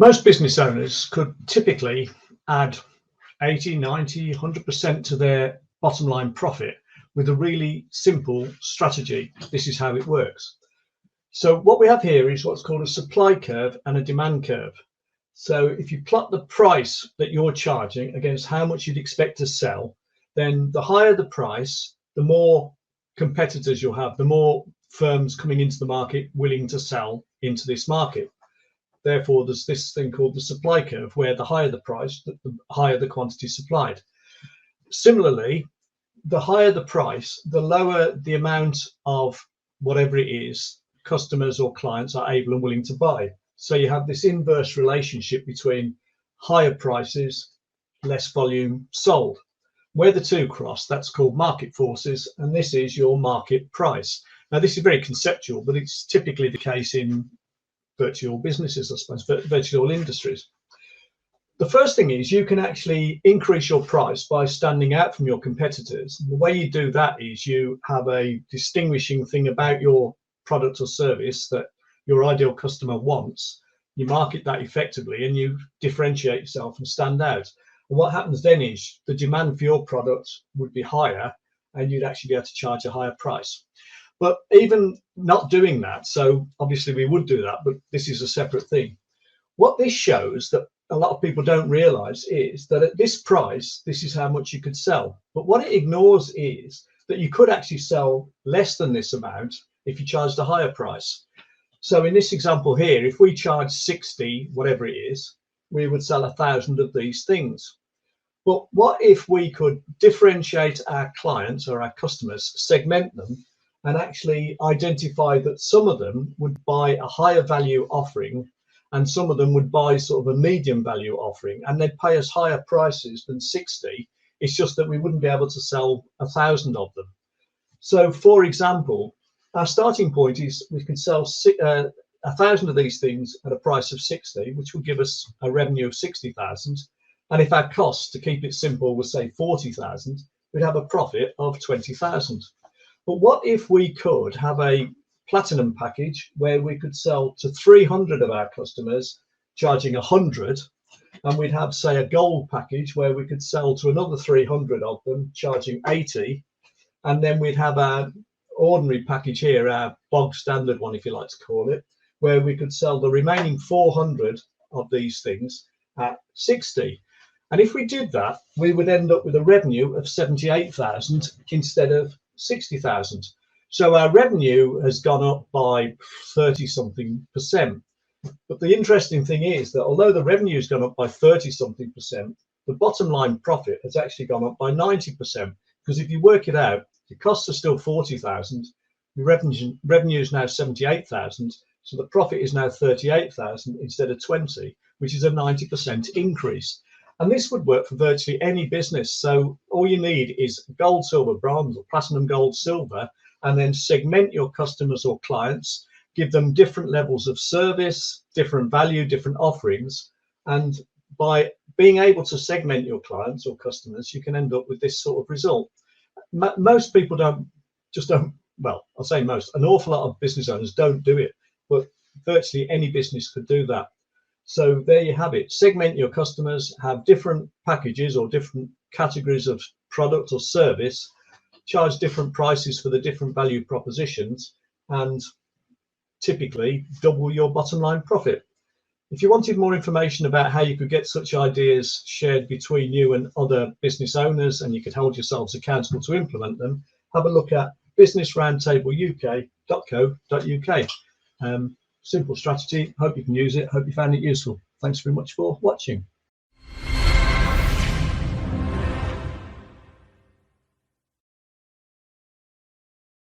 Most business owners could typically add 80, 90, 100% to their bottom line profit with a really simple strategy. This is how it works. So what we have here is what's called a supply curve and a demand curve. So if you plot the price that you're charging against how much you'd expect to sell, then the higher the price, the more competitors you'll have, the more firms coming into the market willing to sell into this market. Therefore, there's this thing called the supply curve, where the higher the price, the higher the quantity supplied. Similarly, the higher the price, the lower the amount of whatever it is customers or clients are able and willing to buy. So you have this inverse relationship between higher prices, less volume sold. Where the two cross, that's called market forces, and this is your market price. Now, this is very conceptual, but it's typically the case in virtually all businesses, I suppose, virtually all industries. The first thing is you can actually increase your price by standing out from your competitors. The way you do that is you have a distinguishing thing about your product or service that your ideal customer wants. You market that effectively and you differentiate yourself and stand out. And what happens then is the demand for your product would be higher and you'd actually be able to charge a higher price. But even not doing that, so obviously we would do that, but this is a separate thing. What this shows that a lot of people don't realize is that at this price, this is how much you could sell. But what it ignores is that you could actually sell less than this amount if you charged a higher price. So in this example here, if we charge 60, whatever it is, we would sell 1,000 of these things. But what if we could differentiate our clients or our customers, segment them, and actually identify that some of them would buy a higher value offering and some of them would buy sort of a medium value offering, and they'd pay us higher prices than 60. It's just that we wouldn't be able to sell 1,000 of them. So for example, our starting point is we can sell 1,000 of these things at a price of 60, which will give us a revenue of 60,000. And if our costs, to keep it simple, was say 40,000, we'd have a profit of 20,000. But what if we could have a platinum package where we could sell to 300 of our customers, charging 100, and we'd have, say, a gold package where we could sell to another 300 of them, charging 80, and then we'd have our ordinary package here, our bog standard one, if you like to call it, where we could sell the remaining 400 of these things at 60. And if we did that, we would end up with a revenue of 78,000 instead of 60,000. So our revenue has gone up by 30-something%. But the interesting thing is that although the revenue has gone up by 30-something%, the bottom line profit has actually gone up by 90%. Because if you work it out, the costs are still 40,000, the revenue is now 78,000, so the profit is now 38,000 instead of 20, which is a 90% increase. And this would work for virtually any business. So all you need is gold, silver, bronze, or platinum, gold, silver, and then segment your customers or clients, give them different levels of service, different value, different offerings. And by being able to segment your clients or customers, you can end up with this sort of result. Most people don't, well, I'll say most, an awful lot of business owners don't do it, but virtually any business could do that. So there you have it. Segment your customers, have different packages or different categories of product or service, charge different prices for the different value propositions, and typically double your bottom line profit. If you wanted more information about how you could get such ideas shared between you and other business owners and you could hold yourselves accountable to implement them, have a look at businessroundtableuk.co.uk. Simple strategy. Hope you can use it. Hope you found it useful. Thanks very much for watching.